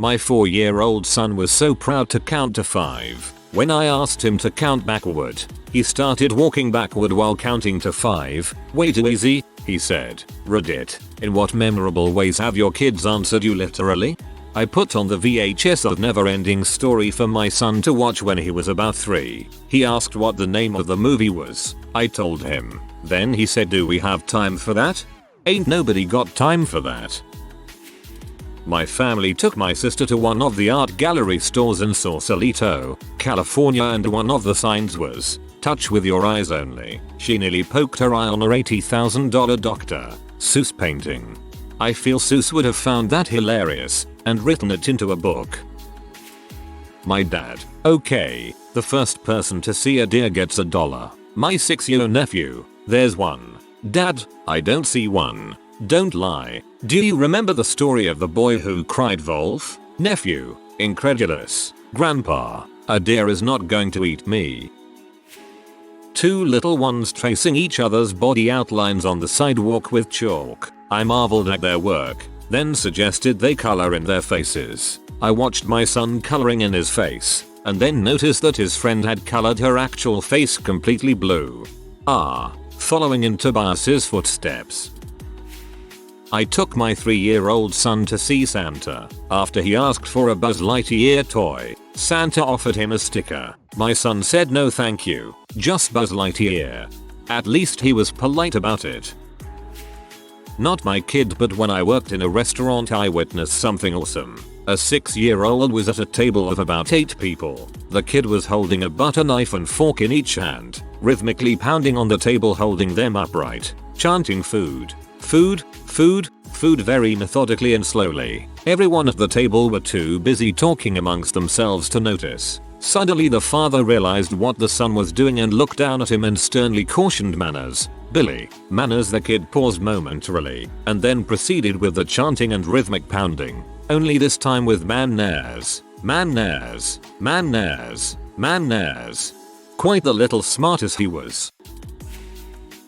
My 4-year-old son was so proud to count to 5. When I asked him to count backward, he started walking backward while counting to 5. Way too easy, he said. Reddit, in what memorable ways have your kids answered you literally? I put on the VHS of Neverending Story for my son to watch when he was about 3. He asked what the name of the movie was. I told him. Then he said, "Do we have time for that?" Ain't nobody got time for that. My family took my sister to one of the art gallery stores in Sausalito, California, and one of the signs was, "Touch with your eyes only." She nearly poked her eye on her $80,000 Dr. Seuss painting. I feel Seuss would have found that hilarious and written it into a book. My dad. Okay, the first person to see a deer gets $1. My 6-year nephew. There's one. Dad, I don't see one. Don't lie. Do you remember the story of the boy who cried wolf? Nephew. Incredulous. Grandpa, a deer is not going to eat me. Two little ones tracing each other's body outlines on the sidewalk with chalk. I marveled at their work, then suggested they color in their faces. I watched my son coloring in his face, and then noticed that his friend had colored her actual face completely blue. Following in Tobias's footsteps. I took my 3-year-old son to see Santa. After he asked for a Buzz Lightyear toy, Santa offered him a sticker. My son said no thank you, just Buzz Lightyear. At least he was polite about it. Not my kid, but when I worked in a restaurant I witnessed something awesome. A 6-year-old was at a table of about 8 people. The kid was holding a butter knife and fork in each hand, rhythmically pounding on the table holding them upright, chanting food, food, food, food very methodically and slowly. Everyone at the table were too busy talking amongst themselves to notice. Suddenly the father realized what the son was doing and looked down at him and sternly cautioned, "Manners, Billy, manners." The kid paused momentarily and then proceeded with the chanting and rhythmic pounding, only this time with manners, manners, manners, manners. Quite the little smartass he was.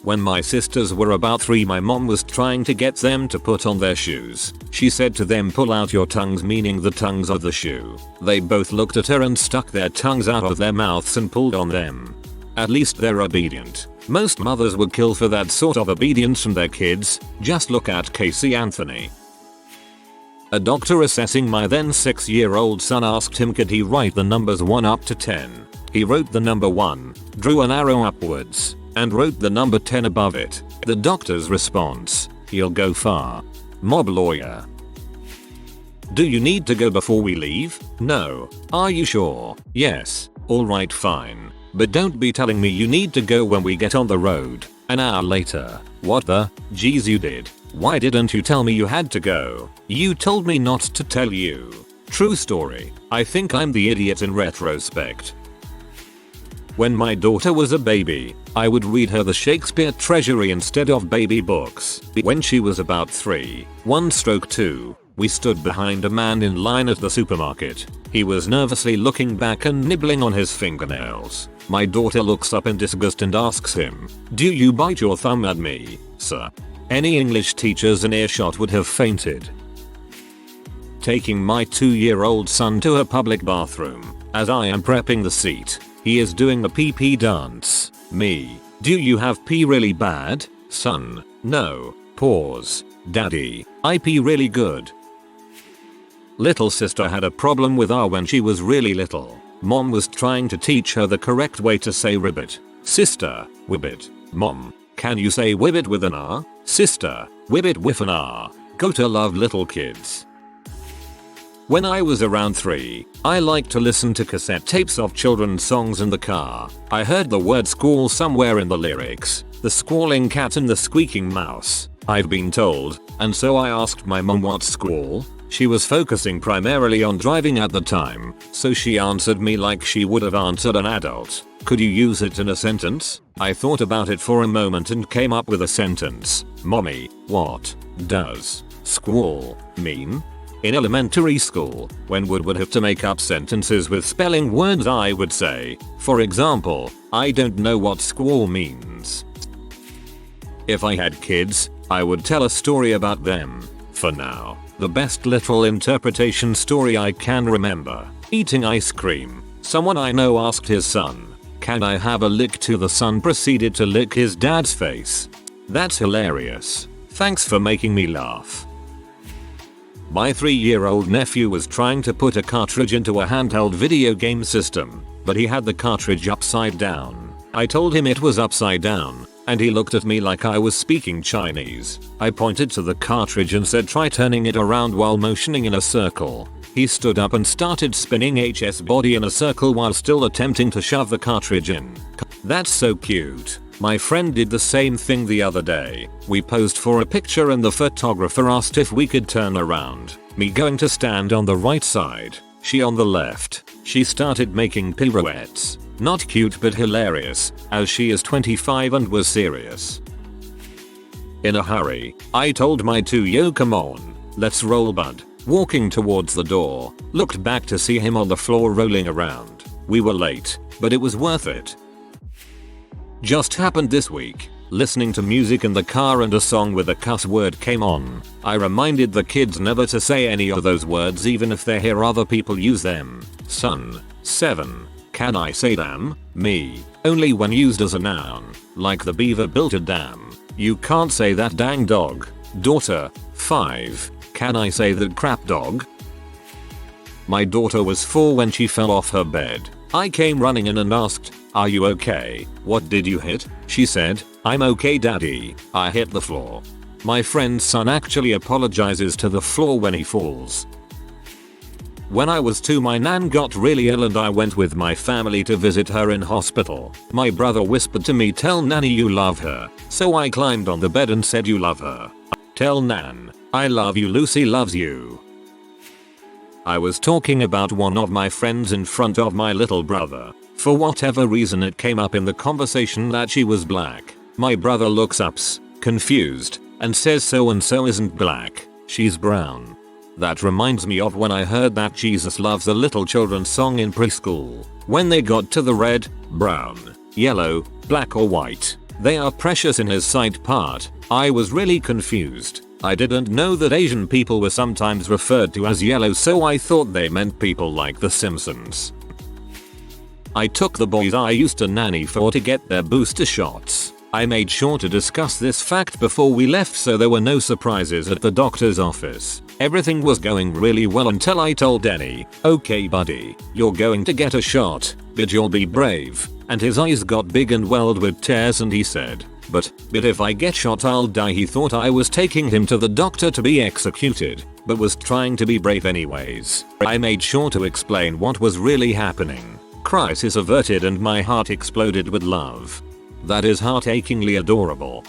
When my sisters were about 3, my mom was trying to get them to put on their shoes. She said to them, "Pull out your tongues," meaning the tongues of the shoe. They both looked at her and stuck their tongues out of their mouths and pulled on them. At least they're obedient. Most mothers would kill for that sort of obedience from their kids. Just look at Casey Anthony. A doctor assessing my then 6-year-old son asked him could he write the numbers 1 up to 10. He wrote the number 1, drew an arrow upwards, and wrote the number 10 above it. The doctor's response: "He'll go far." Mob lawyer. "Do you need to go before we leave?" "No." "Are you sure?" "Yes." "Alright, fine. But don't be telling me you need to go when we get on the road." An hour later. "What the? Geez, you did. Why didn't you tell me you had to go? You told me not to tell you." True story. I think I'm the idiot in retrospect. When my daughter was a baby, I would read her the Shakespeare Treasury instead of baby books. When she was about 3, 1/2, we stood behind a man in line at the supermarket. He was nervously looking back and nibbling on his fingernails. My daughter looks up in disgust and asks him, "Do you bite your thumb at me, sir?" Any English teachers in earshot would have fainted. Taking my 2-year-old son to a public bathroom. As I am prepping the seat, he is doing the pee-pee dance. Me. "Do you have pee really bad, son?" "No." Pause. "Daddy, I pee really good." Little sister had a problem with R when she was really little. Mom was trying to teach her the correct way to say ribbit. Sister, wibbit. Mom, can you say wibbit with an R? Sister, wibbit with an R. Gotta love little kids. When I was around 3, I liked to listen to cassette tapes of children's songs in the car. I heard the word squall somewhere in the lyrics. The squalling cat and the squeaking mouse, I've been told, and so I asked my mom what's squall. She was focusing primarily on driving at the time, so she answered me like she would have answered an adult. "Could you use it in a sentence?" I thought about it for a moment and came up with a sentence. "Mommy, what does squall mean?" In elementary school, when would have to make up sentences with spelling words, I would say, for example, "I don't know what squall means." If I had kids, I would tell a story about them. For now, The best literal interpretation story I can remember. Eating ice cream. Someone I know asked his son, "Can I have a lick?" to the son proceeded to lick his dad's face. That's hilarious. Thanks for making me laugh. My 3-year-old nephew was trying to put a cartridge into a handheld video game system, but he had the cartridge upside down. I told him it was upside down, and he looked at me like I was speaking Chinese. I pointed to the cartridge and said, "Try turning it around," while motioning in a circle. He stood up and started spinning his body in a circle while still attempting to shove the cartridge in. That's so cute. My friend did the same thing the other day. We posed for a picture and the photographer asked if we could turn around. Me going to stand on the right side, she on the left. She started making pirouettes. Not cute but hilarious, as she is 25 and was serious. In a hurry, I told my 2-yo, "Come on, let's roll, bud." Walking towards the door, looked back to see him on the floor rolling around. We were late, but it was worth it. Just happened this week. Listening to music in the car and a song with a cuss word came on. I reminded the kids never to say any of those words even if they hear other people use them. Son, 7. Can I say damn? Me. Only when used as a noun. Like the beaver built a dam. You can't say that dang dog. Daughter, 5. Can I say that crap dog? My daughter was 4 when she fell off her bed. I came running in and asked, "Are you okay? What did you hit?" She said, "I'm okay, daddy. I hit the floor." My friend's son actually apologizes to the floor when he falls. When I was 2, my nan got really ill and I went with my family to visit her in hospital. My brother whispered to me, "Tell nanny you love her." So I climbed on the bed and said, "You love her. Tell nan, I love you, Lucy loves you." I was talking about one of my friends in front of my little brother. For whatever reason it came up in the conversation that she was black. My brother looks up, confused, and says, "So and so isn't black, she's brown." That reminds me of when I heard that Jesus Loves the Little Children song in preschool. When they got to the red, brown, yellow, black or white, "They are precious in his sight" part, I was really confused. I didn't know that Asian people were sometimes referred to as yellow, so I thought they meant people like the Simpsons. I took the boys I used to nanny for to get their booster shots. I made sure to discuss this fact before we left so there were no surprises at the doctor's office. Everything was going really well until I told Denny, "Okay buddy, you're going to get a shot, but you'll be brave." And his eyes got big and welled with tears and he said, but if I get shot I'll die." He thought I was taking him to the doctor to be executed, but was trying to be brave anyways. I made sure to explain what was really happening. Crisis averted and my heart exploded with love. That is heart-achingly adorable.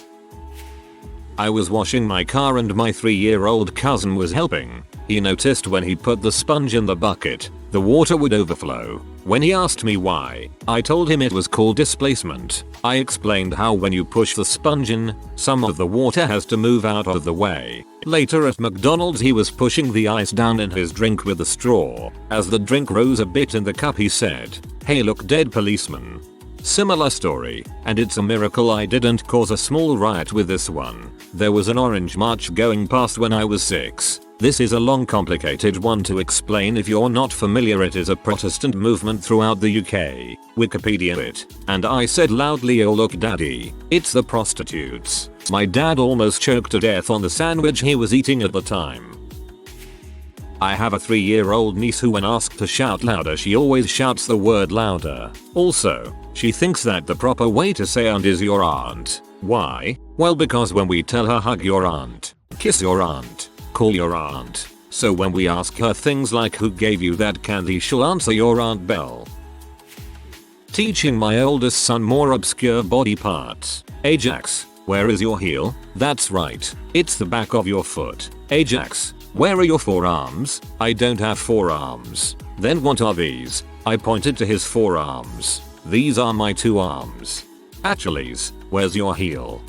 I was washing my car and my 3-year-old cousin was helping. He noticed when he put the sponge in the bucket, the water would overflow. When he asked me why, I told him it was called displacement. I explained how when you push the sponge in, some of the water has to move out of the way. Later at McDonald's he was pushing the ice down in his drink with a straw. As the drink rose a bit in the cup he said, "Hey look, dead policeman." Similar story, and it's a miracle I didn't cause a small riot with this one. There was an orange march going past when I was 6. This is a long complicated one to explain if you're not familiar. It is a Protestant movement throughout the UK. Wikipedia it. And I said loudly, "Oh look daddy, it's the prostitutes." My dad almost choked to death on the sandwich he was eating at the time. I have a 3-year-old niece who when asked to shout louder she always shouts the word louder. Also, she thinks that the proper way to say aunt is your aunt. Why? Well because when we tell her hug your aunt, kiss your aunt, call your aunt. So when we ask her things like who gave you that candy she'll answer your Aunt Belle. Teaching my oldest son more obscure body parts. "Ajax, where is your heel?" "That's right, it's the back of your foot." "Ajax, where are your forearms?" "I don't have forearms." "Then what are these?" I pointed to his forearms. "These are my 2 arms." "Achilles, where's your heel?"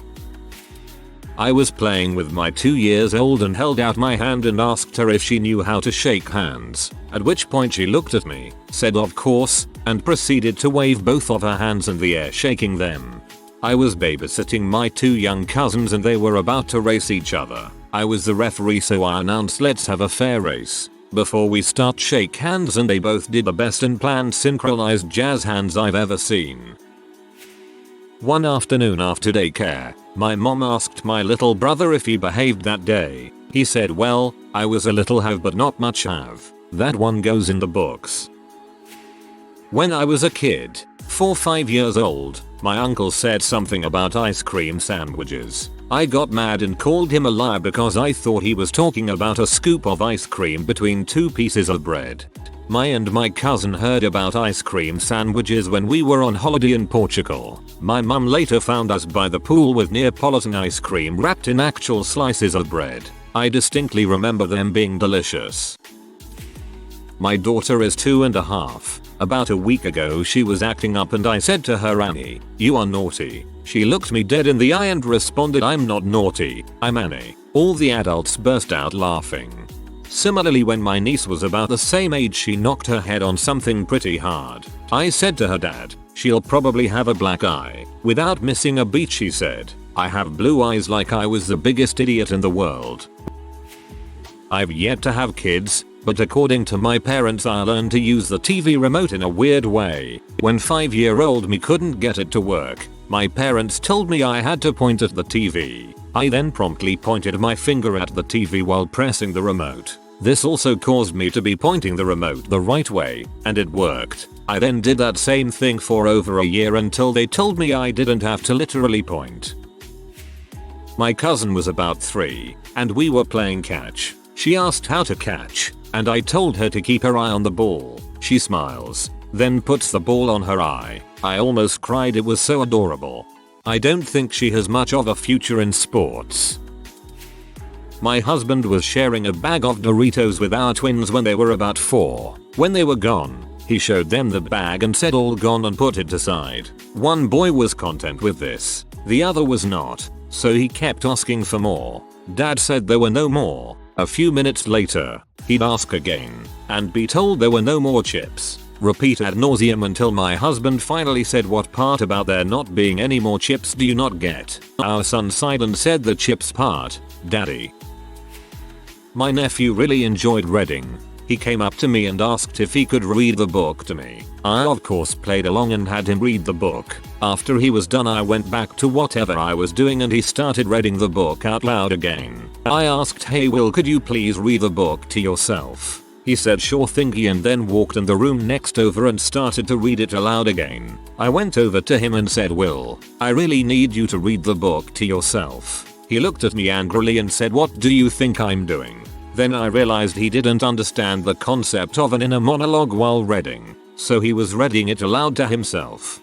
I was playing with my 2-year-old and held out my hand and asked her if she knew how to shake hands, at which point she looked at me, said of course, and proceeded to wave both of her hands in the air shaking them. I was babysitting my 2 young cousins and they were about to race each other. I was the referee, so I announced, let's have a fair race. Before we start, shake hands, and they both did the best and planned synchronized jazz hands I've ever seen. One afternoon after daycare, my mom asked my little brother if he behaved that day. He said, well, I was a little have but not much have. That one goes in the books. When I was a kid, 4 or 5 years old, my uncle said something about ice cream sandwiches. I got mad and called him a liar because I thought he was talking about a scoop of ice cream between 2 pieces of bread. My cousin heard about ice cream sandwiches when we were on holiday in Portugal. My mum later found us by the pool with Neapolitan ice cream wrapped in actual slices of bread. I distinctly remember them being delicious. My daughter is 2.5. About a week ago she was acting up and I said to her, Annie, you are naughty. She looked me dead in the eye and responded, I'm not naughty, I'm Annie. All the adults burst out laughing. Similarly, when my niece was about the same age, she knocked her head on something pretty hard. I said to her, Dad, she'll probably have a black eye. Without missing a beat she said, I have blue eyes, like I was the biggest idiot in the world. I've yet to have kids, but according to my parents I learned to use the TV remote in a weird way. When 5-year-old me couldn't get it to work, my parents told me I had to point at the TV. I then promptly pointed my finger at the TV while pressing the remote. This also caused me to be pointing the remote the right way, and it worked. I then did that same thing for over a year until they told me I didn't have to literally point. My cousin was about 3, and we were playing catch. She asked how to catch, and I told her to keep her eye on the ball. She smiles, then puts the ball on her eye. I almost cried, it was so adorable. I don't think she has much of a future in sports. My husband was sharing a bag of Doritos with our twins when they were about 4. When they were gone, he showed them the bag and said, all gone, and put it aside. One boy was content with this, the other was not, so he kept asking for more. Dad said there were no more. A few minutes later, he'd ask again, and be told there were no more chips. Repeat ad nauseum until my husband finally said, what part about there not being any more chips do you not get? Our son sighed and said, the chips part, Daddy. My nephew really enjoyed reading. He came up to me and asked if he could read the book to me. I of course played along and had him read the book. After he was done, I went back to whatever I was doing and he started reading the book out loud again. I asked, hey Will, could you please read the book to yourself? He said sure thingy, and then walked in the room next over and started to read it aloud again. I went over to him and said, Will, I really need you to read the book to yourself. He looked at me angrily and said, what do you think I'm doing? Then I realized he didn't understand the concept of an inner monologue while reading, so he was reading it aloud to himself.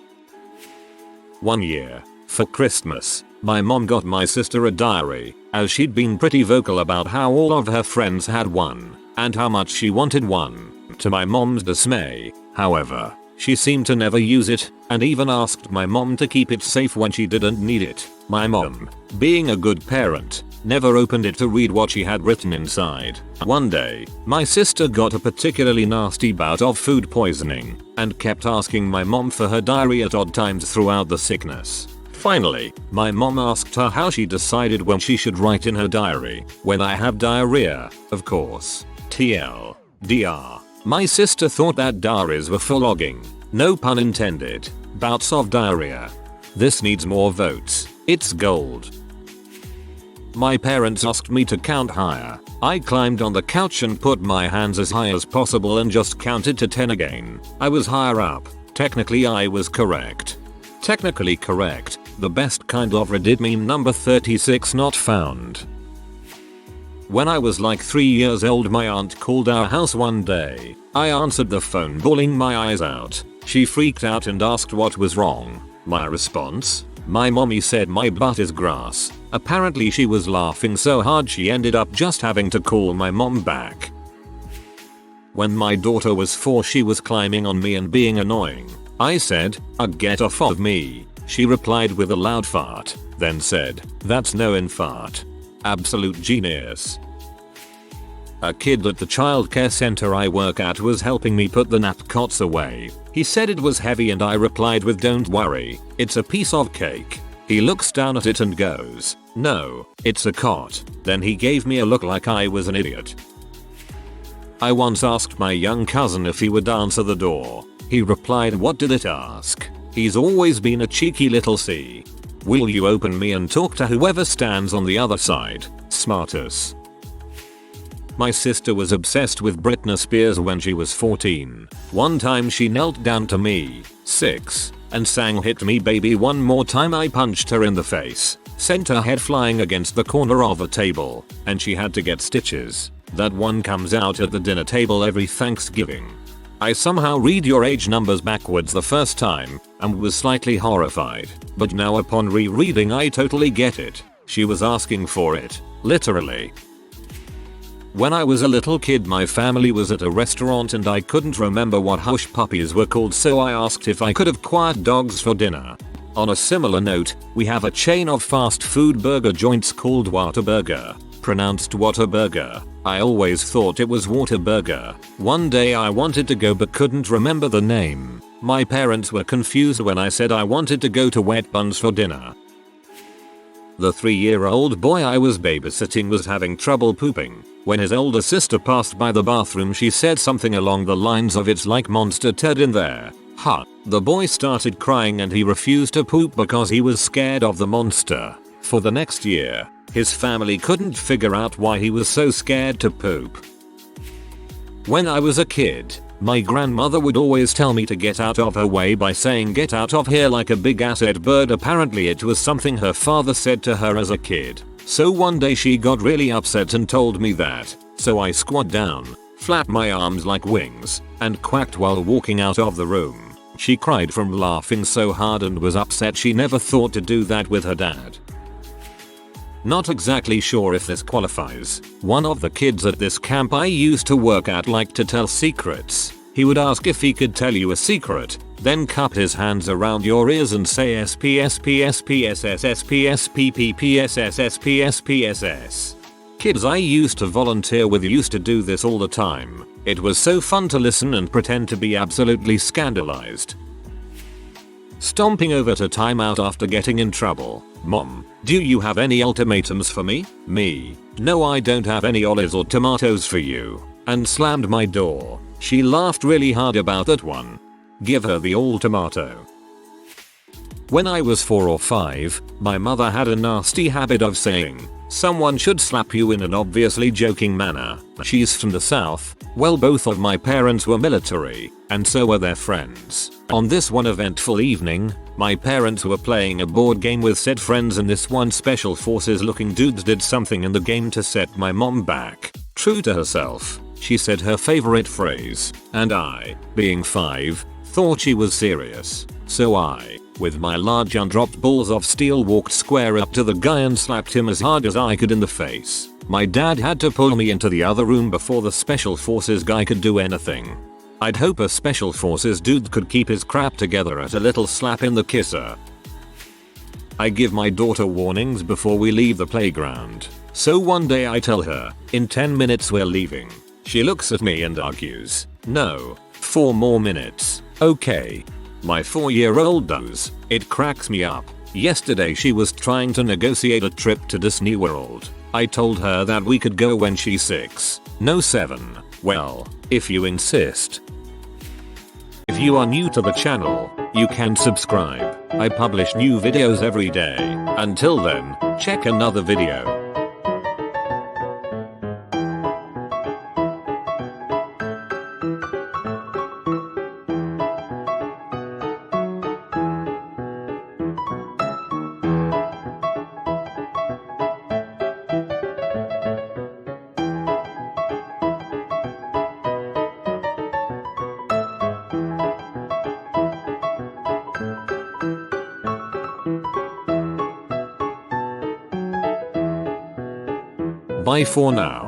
One year, for Christmas, my mom got my sister a diary, as she'd been pretty vocal about how all of her friends had one, and how much she wanted one. To my mom's dismay, however, she seemed to never use it, and even asked my mom to keep it safe when she didn't need it. My mom, being a good parent, never opened it to read what she had written inside. One day, my sister got a particularly nasty bout of food poisoning, and kept asking my mom for her diary at odd times throughout the sickness. Finally, my mom asked her how she decided when she should write in her diary, when I have diarrhea, of course. TLDR. My sister thought that diaries were for logging, no pun intended, bouts of diarrhea. This needs more votes. It's gold. My parents asked me to count higher. I climbed on the couch and put my hands as high as possible and just counted to 10 again. I was higher up. Technically I was correct. Technically correct, the best kind of Reddit meme number 36 not found. When I was like 3 years old, my aunt called our house one day. I answered the phone bawling my eyes out. She freaked out and asked what was wrong. My response? My mommy said my butt is grass. Apparently she was laughing so hard she ended up just having to call my mom back. When my daughter was 4, she was climbing on me and being annoying. I said, get off of me. She replied with a loud fart, then said, that's no fart. Absolute genius. A kid at the childcare center I work at was helping me put the nap cots away. He said it was heavy and I replied with, don't worry, it's a piece of cake. He looks down at it and goes, No, it's a cot. Then he gave me a look like I was an idiot. I once asked my young cousin if he would answer the door. He replied, "What did it ask?" He's always been a cheeky little C. Will you open me and talk to whoever stands on the other side? Smartus. My sister was obsessed with Britney Spears when she was 14. One time she knelt down to me, 6, and sang "Hit Me Baby One More Time." I punched her in the face, sent her head flying against the corner of a table, and she had to get stitches. That one comes out at the dinner table every Thanksgiving. I somehow read your age numbers backwards the first time and was slightly horrified, but now upon rereading I totally get it. She was asking for it, literally. When I was a little kid, my family was at a restaurant and I couldn't remember what hush puppies were called, so I asked if I could have quiet dogs for dinner. On a similar note, we have a chain of fast food burger joints called Whataburger, pronounced Whataburger. I always thought it was Whataburger. One day I wanted to go but couldn't remember the name. My parents were confused when I said I wanted to go to Wet Buns for dinner. The 3-year-old boy I was babysitting was having trouble pooping. When his older sister passed by the bathroom, she said something along the lines of, "It's like Monster Ted in there." The boy started crying and he refused to poop because he was scared of the monster. For the next year, his family couldn't figure out why he was so scared to poop. When I was a kid, my grandmother would always tell me to get out of her way by saying "get out of here" like a big assed bird. Apparently it was something her father said to her as a kid. So one day she got really upset and told me that. So I squat down, flapped my arms like wings, and quacked while walking out of the room. She cried from laughing so hard and was upset she never thought to do that with her dad. Not exactly sure if this qualifies. One of the kids at this camp I used to work at liked to tell secrets. He would ask if he could tell you a secret, then cup his hands around your ears and say SPSPSPSPSPSPSPSPSPSS. Kids I used to volunteer with used to do this all the time. It was so fun to listen and pretend to be absolutely scandalized. Stomping over to timeout after getting in trouble. "Mom, do you have any ultimatums for me?" Me. "No, I don't have any olives or tomatoes for you," and slammed my door. She laughed really hard about that one. Give her the all tomato. When I was 4 or 5, my mother had a nasty habit of saying, "Someone should slap you," in an obviously joking manner. She's from the South. Well, both of my parents were military, and so were their friends. On this one eventful evening, my parents were playing a board game with said friends, and this one special forces looking dude did something in the game to set my mom back. True to herself, she said her favorite phrase, and I, being 5, thought she was serious. So I, with my large undropped balls of steel, walked square up to the guy and slapped him as hard as I could in the face. My dad had to pull me into the other room before the special forces guy could do anything. I'd hope a special forces dude could keep his crap together at a little slap in the kisser. I give my daughter warnings before we leave the playground. So one day I tell her, "In 10 minutes we're leaving." She looks at me and argues, "No, 4 more minutes." Okay. My 4-year-old does. It cracks me up. Yesterday she was trying to negotiate a trip to Disney World. I told her that we could go when she's 6. No, 7. Well, if you insist. If you are new to the channel, you can subscribe. I publish new videos every day. Until then, check another video. Bye for now.